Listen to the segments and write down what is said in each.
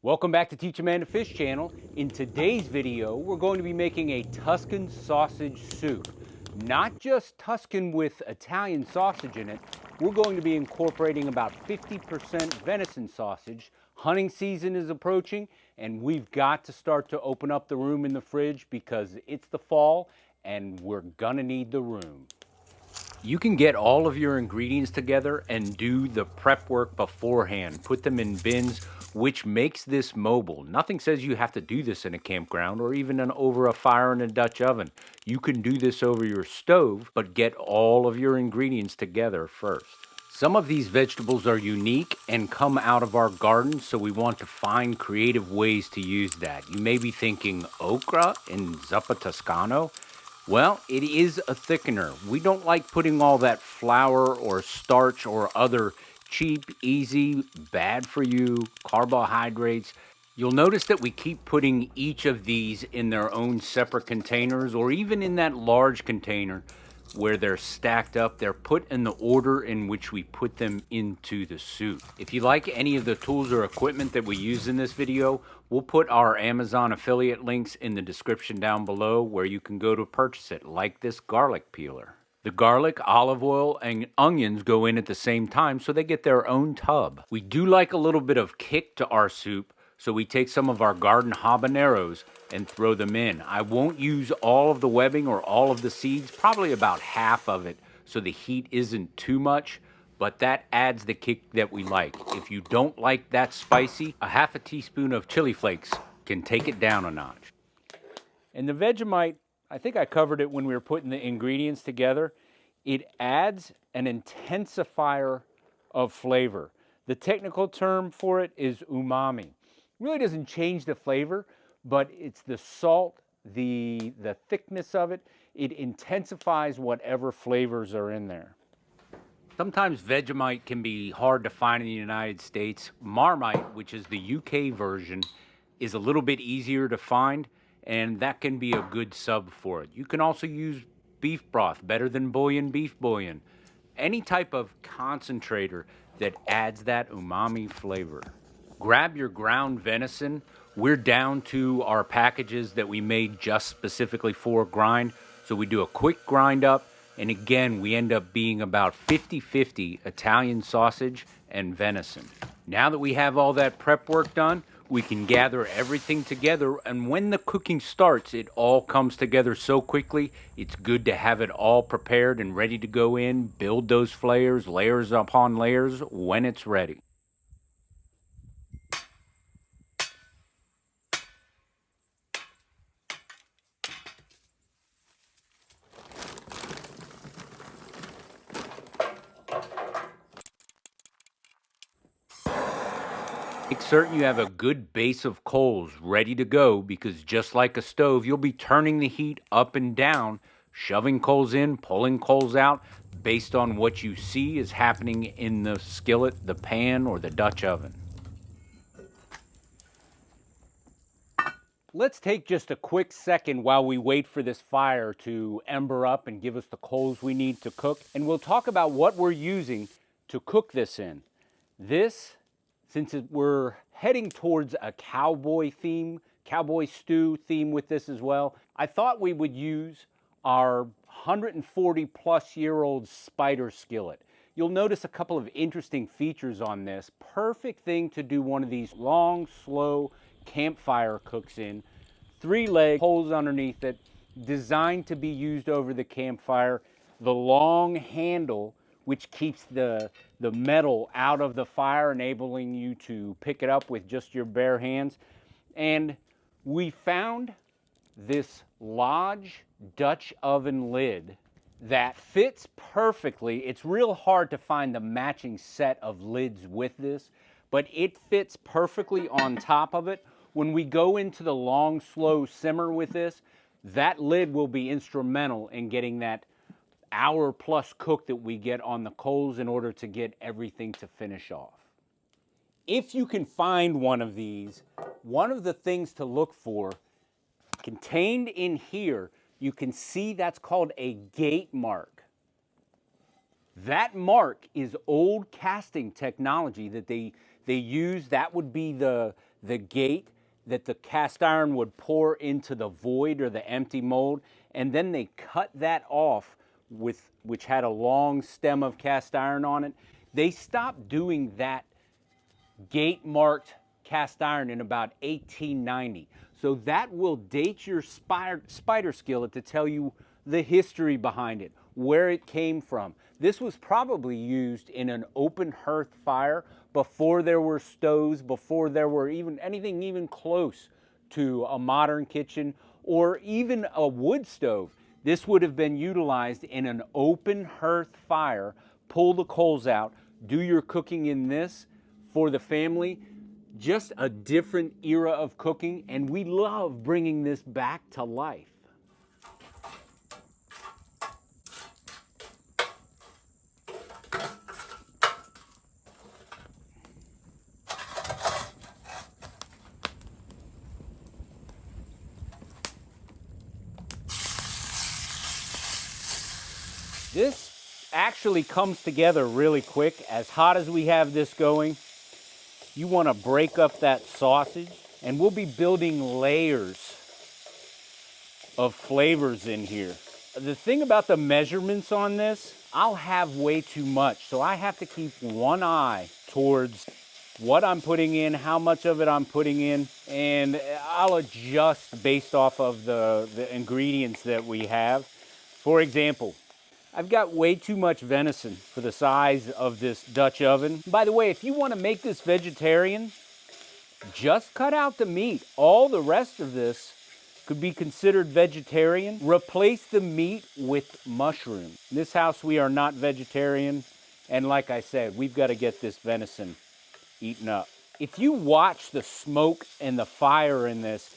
Welcome back to Teach a Man to Fish channel. In today's video, we're going to be making a Tuscan sausage soup. Not just Tuscan with Italian sausage in it, we're going to be incorporating about 50% venison sausage. Hunting season is approaching, and we've got to start to open up the room in the fridge because it's the fall and we're gonna need the room. You can get all of your ingredients together and do the prep work beforehand. Put them in bins, which makes this mobile. Nothing says you have to do this in a campground or even over a fire in a Dutch oven. You can do this over your stove, but get all of your ingredients together first. Some of these vegetables are unique and come out of our garden, so we want to find creative ways to use that. You may be thinking okra and Zuppa Toscana. Well, it is a thickener. We don't like putting all that flour or starch or other cheap, easy, bad for you carbohydrates. You'll notice that we keep putting each of these in their own separate containers, or even in that large container where they're stacked up. They're put in the order in which we put them into the soup. If you like any of the tools or equipment that we use in this video, we'll put our Amazon affiliate links in the description down below where you can go to purchase it, like this garlic peeler. The garlic, olive oil, and onions go in at the same time, so they get their own tub. We do like a little bit of kick to our soup, so we take some of our garden habaneros and throw them in. I won't use all of the webbing or all of the seeds, probably about half of it, so the heat isn't too much, but that adds the kick that we like. If you don't like that spicy, a half a teaspoon of chili flakes can take it down a notch. And the Vegemite, I think I covered it when we were putting the ingredients together. It adds an intensifier of flavor. The technical term for it is umami. Really doesn't change the flavor, but it's the salt, the thickness of it. It intensifies whatever flavors are in there. Sometimes Vegemite can be hard to find in the United States. Marmite, which is the UK version, is a little bit easier to find, and that can be a good sub for it. You can also use beef broth, better than bouillon, beef bouillon. Any type of concentrator that adds that umami flavor. Grab your ground venison. We're down to our packages that we made just specifically for grind. So we do a quick grind up. And again, we end up being about 50-50 Italian sausage and venison. Now that we have all that prep work done, we can gather everything together. And when the cooking starts, it all comes together so quickly. It's good to have it all prepared and ready to go in, build those layers upon layers when it's ready. Make certain you have a good base of coals ready to go, because just like a stove, you'll be turning the heat up and down, shoving coals in, pulling coals out, based on what you see is happening in the skillet, the pan, or the Dutch oven. Let's take just a quick second while we wait for this fire to ember up and give us the coals we need to cook, and we'll talk about what we're using to cook this in. Since we're heading towards a cowboy stew theme with this as well, I thought we would use our 140 plus year old spider skillet. You'll notice a couple of interesting features on this. Perfect thing to do one of these long, slow campfire cooks in. 3 leg holes underneath it, designed to be used over the campfire. The long handle, which keeps the metal out of the fire, enabling you to pick it up with just your bare hands. And we found this Lodge Dutch oven lid that fits perfectly. It's real hard to find the matching set of lids with this, but it fits perfectly on top of it. When we go into the long, slow simmer with this, that lid will be instrumental in getting that hour-plus cook that we get on the coals in order to get everything to finish off. If you can find one of these, one of the things to look for, contained in here, you can see that's called a gate mark. That mark is old casting technology that they use. That would be the the gate that the cast iron would pour into the void or the empty mold, and then they cut that off which had a long stem of cast iron on it. They stopped doing that gate marked cast iron in about 1890. So that will date your spider skillet to tell you the history behind it, where it came from. This was probably used in an open hearth fire before there were stoves, before there were even anything even close to a modern kitchen or even a wood stove. This would have been utilized in an open hearth fire. Pull the coals out, do your cooking in this for the family. Just a different era of cooking, and we love bringing this back to life. This actually comes together really quick. As hot as we have this going, you want to break up that sausage, and we'll be building layers of flavors in here. The thing about the measurements on this, I'll have way too much, so I have to keep one eye towards what I'm putting in, how much of it I'm putting in, and I'll adjust based off of the ingredients that we have. For example, I've got way too much venison for the size of this Dutch oven. By the way, if you want to make this vegetarian, just cut out the meat. All the rest of this could be considered vegetarian. Replace the meat with mushroom. In this house, we are not vegetarian. And like I said, we've got to get this venison eaten up. If you watch the smoke and the fire in this,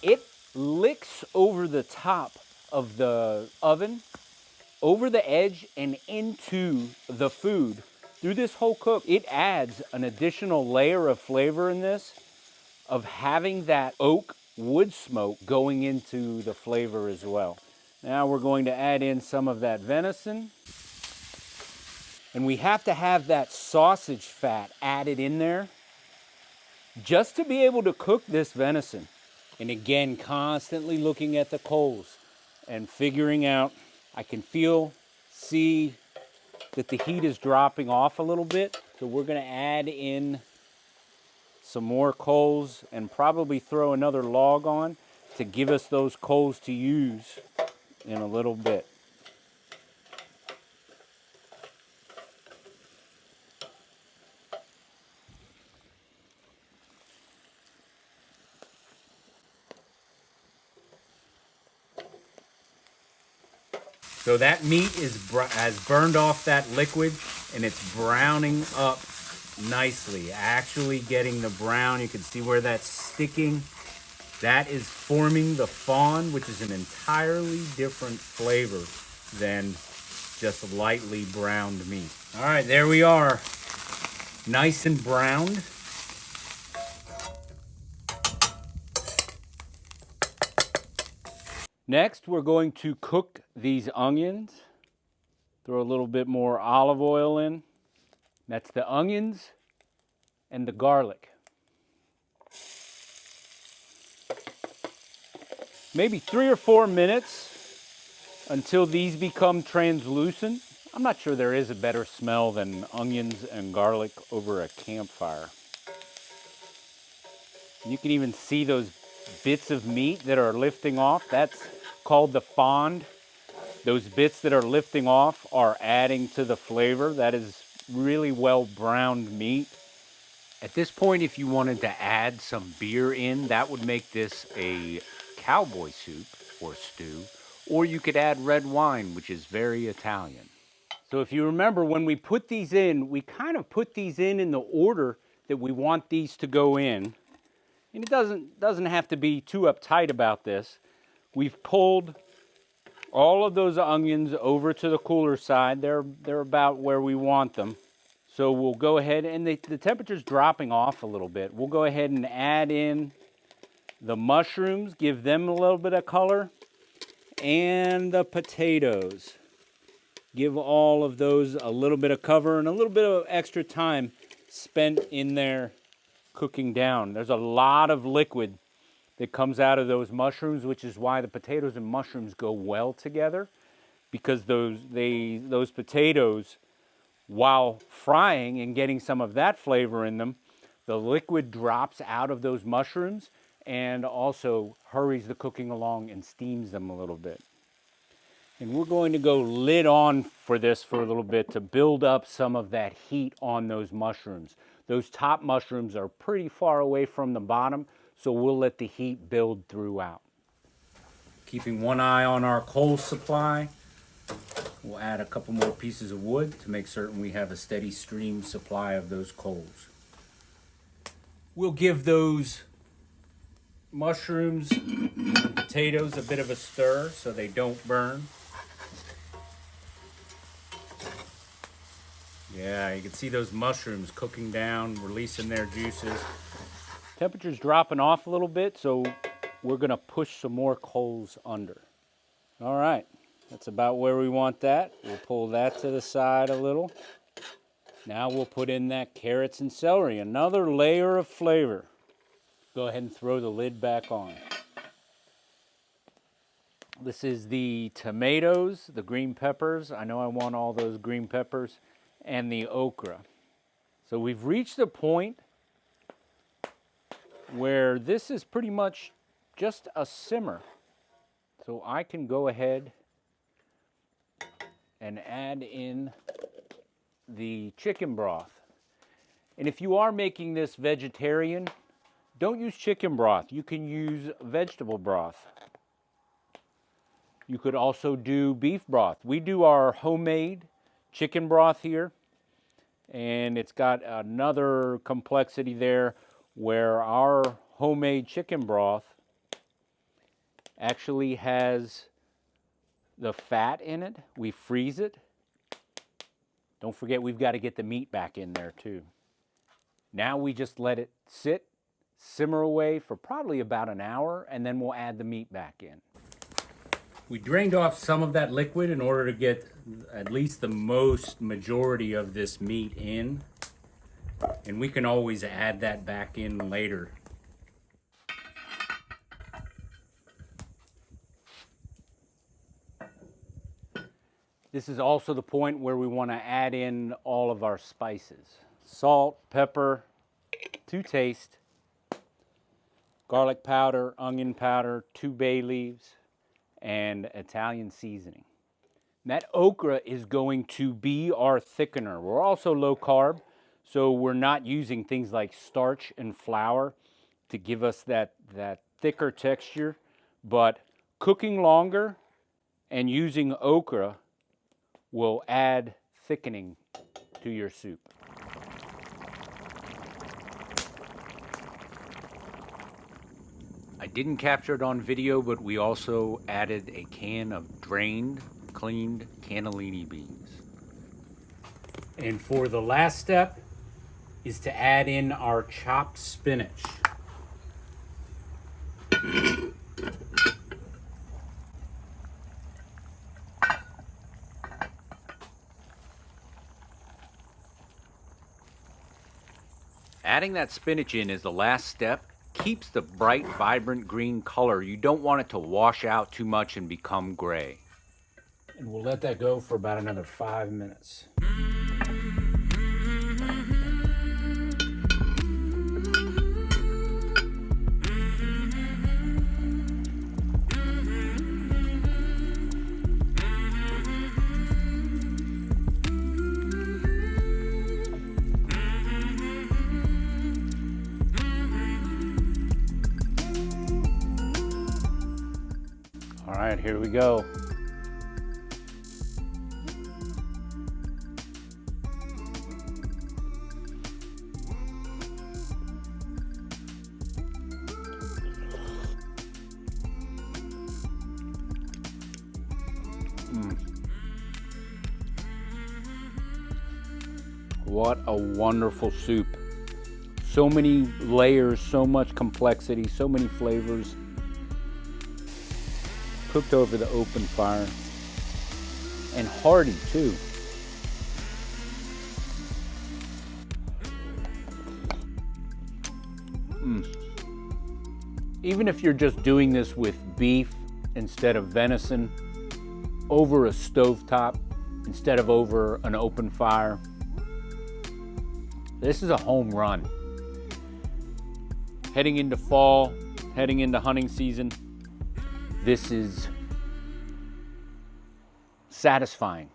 it licks over the top of the oven, over the edge and into the food through this whole cook. It adds an additional layer of flavor in this, of having that oak wood smoke going into the flavor as well. Now we're going to add in some of that venison. And we have to have that sausage fat added in there just to be able to cook this venison. And again, constantly looking at the coals and figuring out, I can see that the heat is dropping off a little bit. So we're gonna add in some more coals and probably throw another log on to give us those coals to use in a little bit. So that meat has burned off that liquid and it's browning up nicely. Actually getting the brown, you can see where that's sticking. That is forming the fond, which is an entirely different flavor than just lightly browned meat. All right, there we are. Nice and browned. Next, we're going to cook these onions. Throw a little bit more olive oil in. That's the onions and the garlic. Maybe 3 or 4 minutes until these become translucent. I'm not sure there is a better smell than onions and garlic over a campfire. You can even see those bits of meat that are lifting off. That's called the fond. Those bits that are lifting off are adding to the flavor. That is really well browned meat. At this point, if you wanted to add some beer in, that would make this a cowboy soup or stew. Or you could add red wine, which is very Italian. So if you remember, when we put these in, we kind of put these in the order that we want these to go in. And it doesn't have to be too uptight about this. We've pulled all of those onions over to the cooler side. They're about where we want them. So we'll go ahead, and the temperature's dropping off a little bit. We'll go ahead and add in the mushrooms, give them a little bit of color, and the potatoes. Give all of those a little bit of cover and a little bit of extra time spent in there cooking down. There's a lot of liquid that comes out of those mushrooms, which is why the potatoes and mushrooms go well together, because those potatoes, while frying and getting some of that flavor in them, the liquid drops out of those mushrooms and also hurries the cooking along and steams them a little bit. And we're going to go lid on for this for a little bit to build up some of that heat on those mushrooms. Those top mushrooms are pretty far away from the bottom, so we'll let the heat build throughout. Keeping one eye on our coal supply, we'll add a couple more pieces of wood to make certain we have a steady stream supply of those coals. We'll give those mushrooms and potatoes a bit of a stir so they don't burn. Yeah, you can see those mushrooms cooking down, releasing their juices. Temperature's dropping off a little bit, so we're gonna push some more coals under. All right, that's about where we want that. We'll pull that to the side a little. Now we'll put in that carrots and celery, another layer of flavor. Go ahead and throw the lid back on. This is the tomatoes, the green peppers. I know I want all those green peppers, and the okra. So we've reached a point where this is pretty much just a simmer. So I can go ahead and add in the chicken broth. And if you are making this vegetarian, don't use chicken broth. You can use vegetable broth. You could also do beef broth. We do our homemade chicken broth here, and it's got another complexity there where our homemade chicken broth actually has the fat in it. We freeze it. Don't forget, we've got to get the meat back in there too. Now we just let it sit, simmer away for probably about an hour, and then we'll add the meat back in. We drained off some of that liquid in order to get at least the majority of this meat in, and we can always add that back in later. This is also the point where we want to add in all of our spices. Salt, pepper, to taste, garlic powder, onion powder, 2 bay leaves, and Italian seasoning. And that okra is going to be our thickener. We're also low carb, so we're not using things like starch and flour to give us that thicker texture, but cooking longer and using okra will add thickening to your soup. I didn't capture it on video, but we also added a can of drained, cleaned cannelloni beans. And for the last step is to add in our chopped spinach. Adding that spinach in is the last step. Keeps the bright, vibrant green color. You don't want it to wash out too much and become gray. And we'll let that go for about another 5 minutes. All right, here we go. What a wonderful soup. So many layers, so much complexity, so many flavors. Cooked over the open fire. And hearty too. Even if you're just doing this with beef instead of venison, over a stovetop instead of over an open fire, this is a home run. Heading into fall, heading into hunting season, this is satisfying.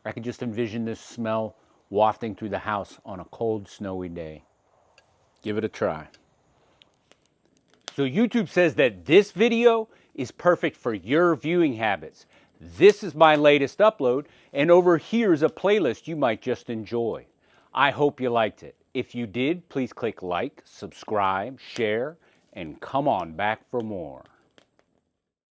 I could just envision this smell wafting through the house on a cold, snowy day. Give it a try. So YouTube says that this video is perfect for your viewing habits. This is my latest upload, and over here is a playlist you might just enjoy. I hope you liked it. If you did, please click like, subscribe, share, and come on back for more.